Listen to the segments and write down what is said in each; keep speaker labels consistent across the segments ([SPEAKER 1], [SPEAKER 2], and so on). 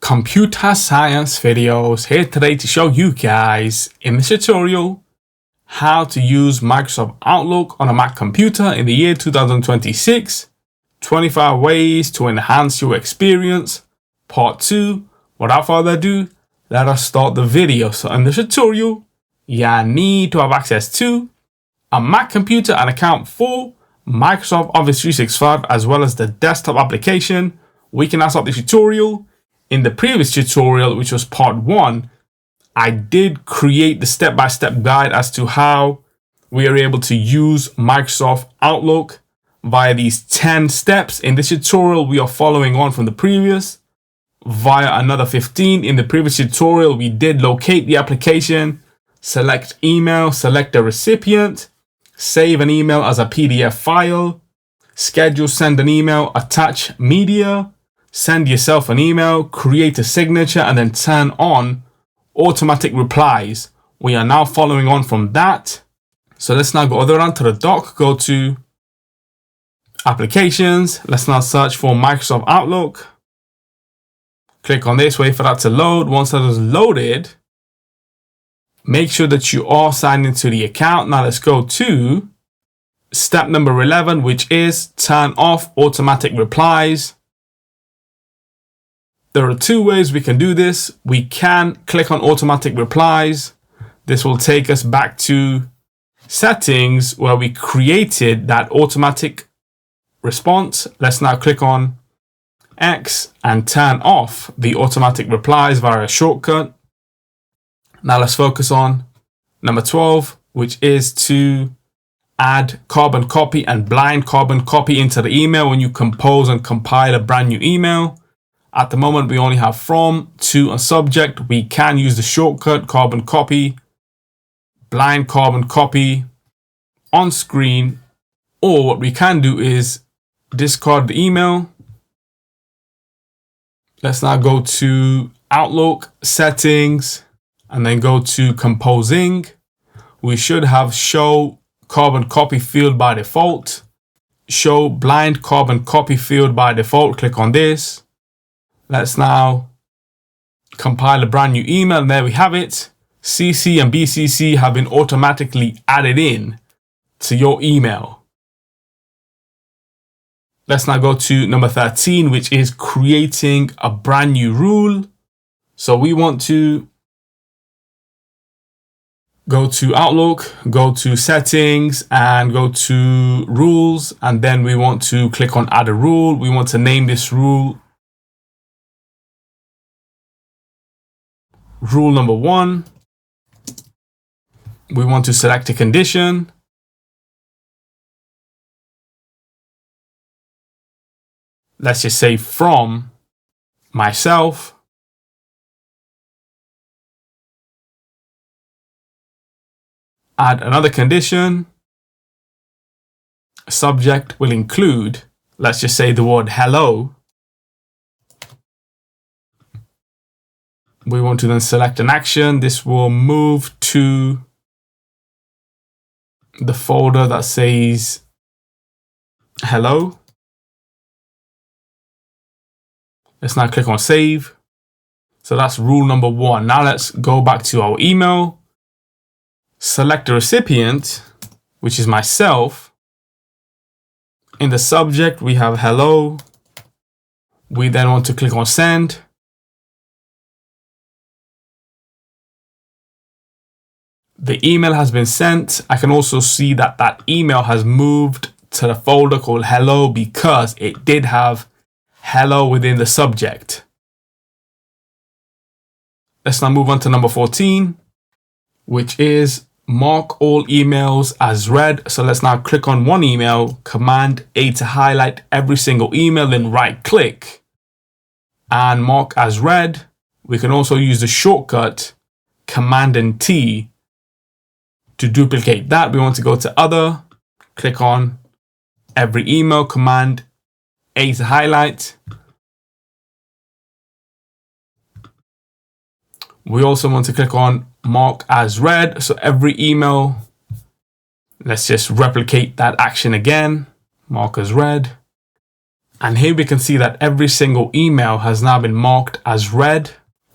[SPEAKER 1] Computer Science Videos here today to show you guys in this tutorial how to use Microsoft Outlook on a Mac computer in the year 2026. 25 ways to enhance your experience. Part 2. Without further ado, let us start the video. So in this tutorial, you need to have access to a Mac computer and account for Microsoft Office 365 as well as the desktop application. We can now start the tutorial. In the previous tutorial, which was part 1, I did create the step-by-step guide as to how we are able to use Microsoft Outlook via these 10 steps. In this tutorial, we are following on from the previous via another 15. In the previous tutorial, we did locate the application, select email, select the recipient, save an email as a PDF file, schedule, send an email, attach media, send yourself an email, create a signature, and then turn on automatic replies. We are now following on from that. So let's now go all the way around to the dock, go to applications. Let's now search for Microsoft Outlook. Click on this, wait for that to load. Once that is loaded, make sure that you are signed into the account. Now let's go to step number 11, which is turn off automatic replies. There are 2 ways we can do this. We can click on automatic replies. This will take us back to settings where we created that automatic response. Let's now click on X and turn off the automatic replies via a shortcut. Now let's focus on number 12, which is to add carbon copy and blind carbon copy into the email when you compose and compile a brand new email. At the moment, we only have from, to, and subject. We can use the shortcut carbon copy, blind carbon copy on screen, or what we can do is discard the email. Let's now go to Outlook settings and then go to composing. We should have show carbon copy field by default, show blind carbon copy field by default. Click on this. Let's now compile a brand new email, and there we have it. CC and BCC have been automatically added in to your email. Let's now go to number 13, which is creating a brand new rule. So we want to go to Outlook, go to settings, and go to rules. And then we want to click on add a rule. We want to name this rule rule number 1. We want to select a condition. Let's just say from myself. Add another condition. Subject will include, let's just say the word hello. We want to then select an action. This will move to the folder that says hello. Let's now click on save. So that's rule number 1. Now let's go back to our email. Select the recipient, which is myself. In the subject, we have hello. We then want to click on send. The email has been sent. I can also see that that email has moved to the folder called hello because it did have hello within the subject. Let's now move on to number 14, which is mark all emails as read. So let's now click on one email, Command A to highlight every single email, then right click and mark as read. We can also use the shortcut Command and T to duplicate that. We want to go to other, click on every email, Command A to highlight. We also want to click on mark as read. So every email, let's just replicate that action again, mark as read. And here we can see that every single email has now been marked as read.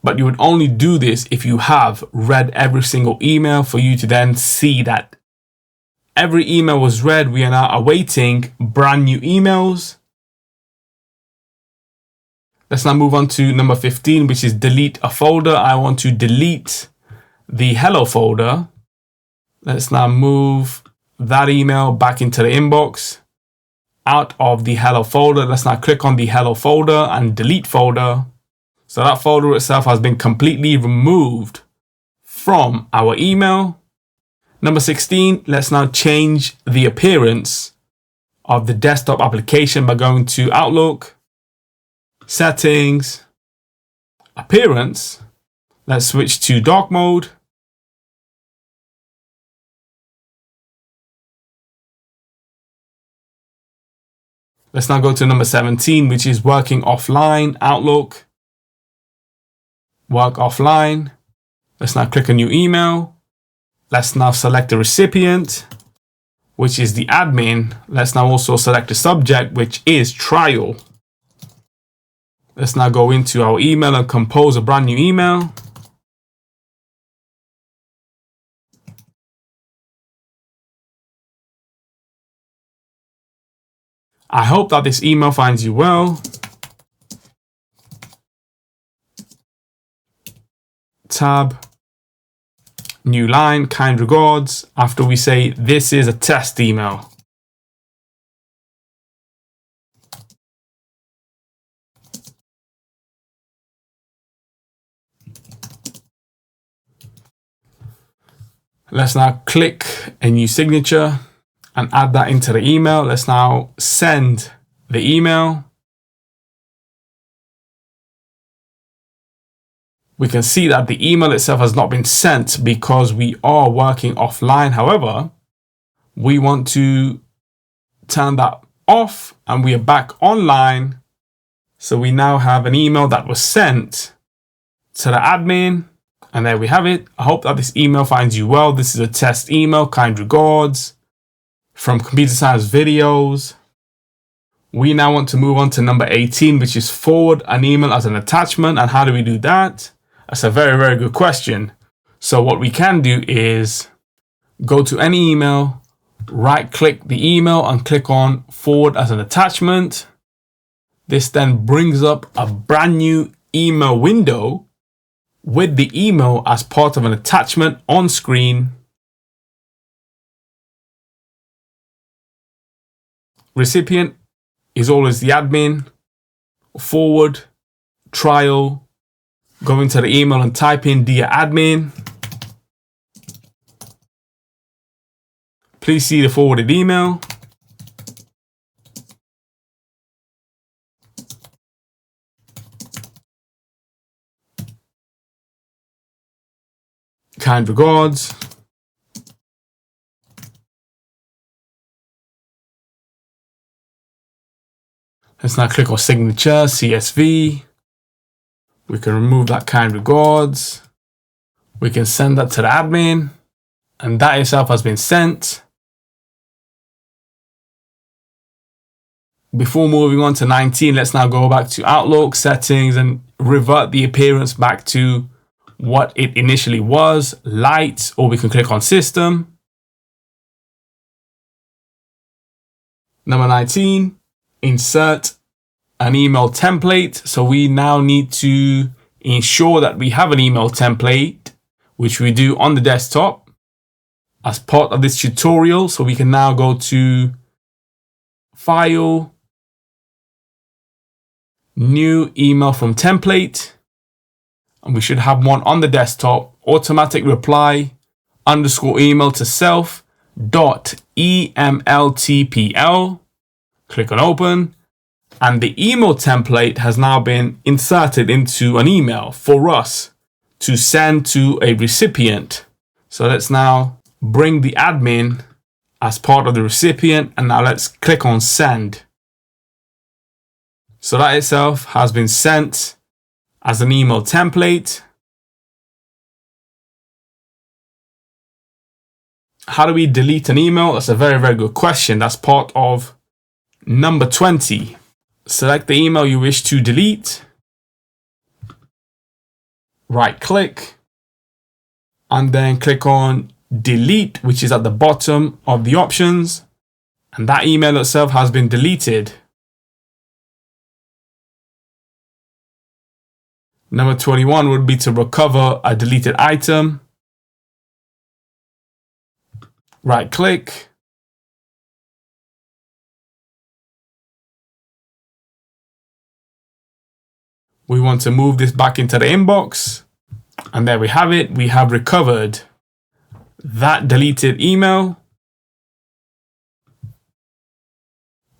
[SPEAKER 1] But you would only do this if you have read every single email for you to then see that every email was read. We are now awaiting brand new emails. Let's now move on to number 15, which is delete a folder. I want to delete the hello folder. Let's now move that email back into the inbox, out of the hello folder. Let's now click on the hello folder and delete folder. So that folder itself has been completely removed from our email. Number 16, let's now change the appearance of the desktop application by going to Outlook, Settings, Appearance. Let's switch to dark mode. Let's now go to number 17, which is working offline, Outlook, work offline. Let's now click a new email. Let's now select the recipient, which is the admin. Let's now also select the subject, which is trial. Let's now go into our email and compose a brand new email. I hope that this email finds you well. Tab, new line, kind regards. After we say this is a test email. Let's now click a new signature and add that into the email. Let's now send the email. We can see that the email itself has not been sent because we are working offline. However, we want to turn that off and we are back online. So we now have an email that was sent to the admin. And there we have it. I hope that this email finds you well. This is a test email, kind regards, from Computer Science Videos. We now want to move on to number 18, which is forward an email as an attachment. And how do we do that? That's a very, very good question. So what we can do is go to any email, right click the email and click on forward as an attachment. This then brings up a brand new email window with the email as part of an attachment on screen. Recipient is always the admin. Forward, trial, go into the email and type in dear admin. Please see the forwarded email. Kind regards. Let's now click on signature, CSV. We can remove that kind regards. We can send that to the admin, and that itself has been sent. Before moving on to 19, let's now go back to Outlook, settings, and revert the appearance back to what it initially was, light, or we can click on system. Number 19, insert an email template. So we now need to ensure that we have an email template, which we do on the desktop as part of this tutorial. So we can now go to File, New Email from Template. And we should have one on the desktop, automatic reply _ email to self .emltpl. Click on open. And the email template has now been inserted into an email for us to send to a recipient. So let's now bring the admin as part of the recipient. And now let's click on send. So that itself has been sent as an email template. How do we delete an email? That's a very, very good question. That's part of number 20. select the email you wish to delete, right click, and then click on delete, which is at the bottom of the options, and that email itself has been deleted. Number 21 would be to recover a deleted item. Right click. We want to move this back into the inbox. And there we have it. We have recovered that deleted email,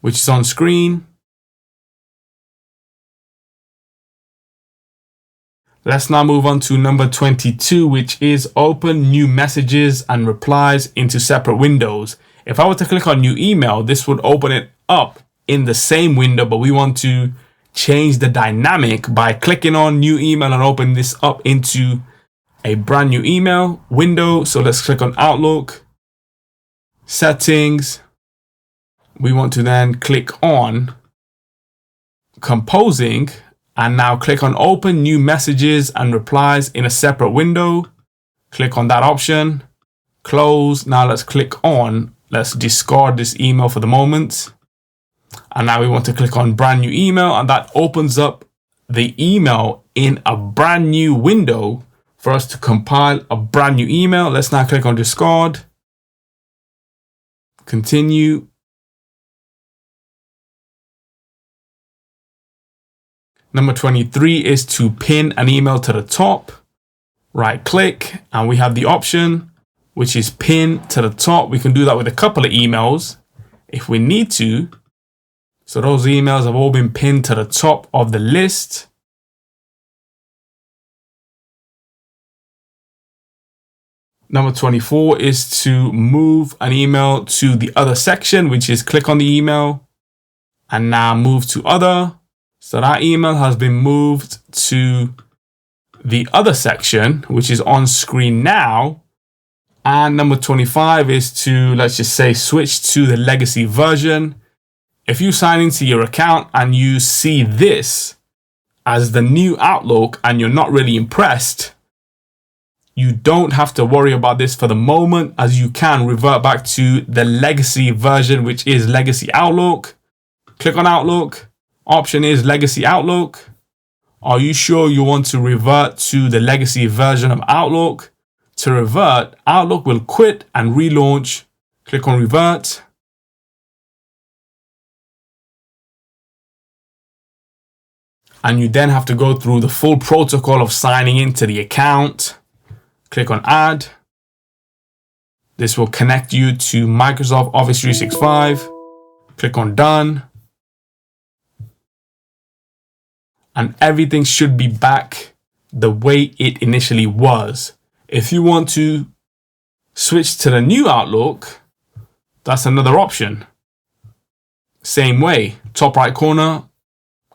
[SPEAKER 1] which is on screen. Let's now move on to number 22, which is open new messages and replies into separate windows. If I were to click on new email, this would open it up in the same window, but we want to change the dynamic by clicking on new email and open this up into a brand new email window. So let's click on Outlook, settings. We want to then click on composing and now click on open new messages and replies in a separate window. Click on that option, close. Now let's discard this email for the moment. And now we want to click on brand new email, and that opens up the email in a brand new window for us to compile a brand new email. Let's now click on discard, continue. Number 23 is to pin an email to the top. Right click, and we have the option, which is pin to the top. We can do that with a couple of emails if we need to. So those emails have all been pinned to the top of the list. Number 24 is to move an email to the other section, which is click on the email and now move to other. So that email has been moved to the other section, which is on screen now. And number 25 is to, let's just say, switch to the legacy version. If you sign into your account and you see this as the new Outlook and you're not really impressed, you don't have to worry about this for the moment, as you can revert back to the legacy version, which is Legacy Outlook. Click on Outlook. Option is Legacy Outlook. Are you sure you want to revert to the legacy version of Outlook? To revert, Outlook will quit and relaunch. Click on Revert. And you then have to go through the full protocol of signing into the account. Click on Add. This will connect you to Microsoft Office 365. Click on Done. And everything should be back the way it initially was. If you want to switch to the new Outlook, that's another option. Same way, top right corner,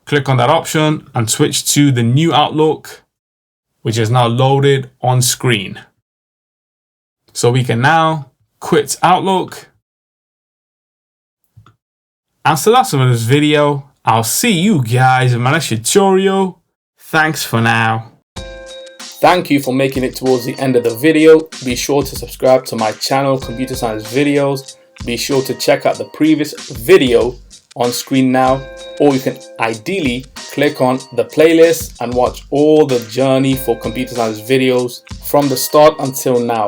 [SPEAKER 1] click on that option and switch to the new Outlook, which is now loaded on screen. So we can now quit Outlook. And so that's it for this video. I'll see you guys in my next tutorial. Thanks for now. Thank you for making it towards the end of the video. Be sure to subscribe to my channel, Computer Science Videos. Be sure to check out the previous video on screen now, or you can ideally click on the playlist and watch all the journey for Computer Science videos from the start until now.